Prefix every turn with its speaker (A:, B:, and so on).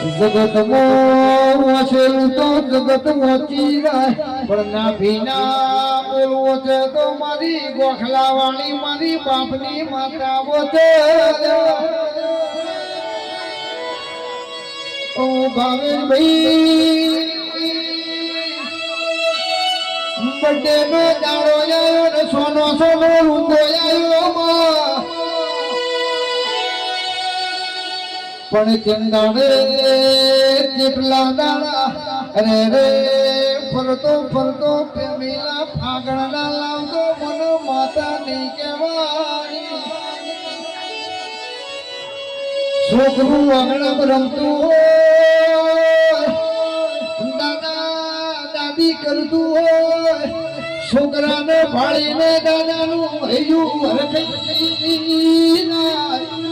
A: જગત મોસેલું તો જગત મોચી જાય પણ ના ભીના બોલવો છે તો મારી ગોખલા વાળી મારી બાપની માતા છે ઓ ભાવેશ ભાઈ બડે નો દાડો આવ્યો ને સોનો સોનો રૂપો આવ્યો પણ ચંદાડે કેટલા દાડા અરે રે ફરતો ફરતો પ્રેમીલા ફાગણના લાવતો મનો માતા નહીં કહેવાય છોકરું આંગણામાં રમતું હોય દાદા દાદી કરતું હોય છોકરાને ભાળીને દાદાનું હૈયું હરખઈ જાય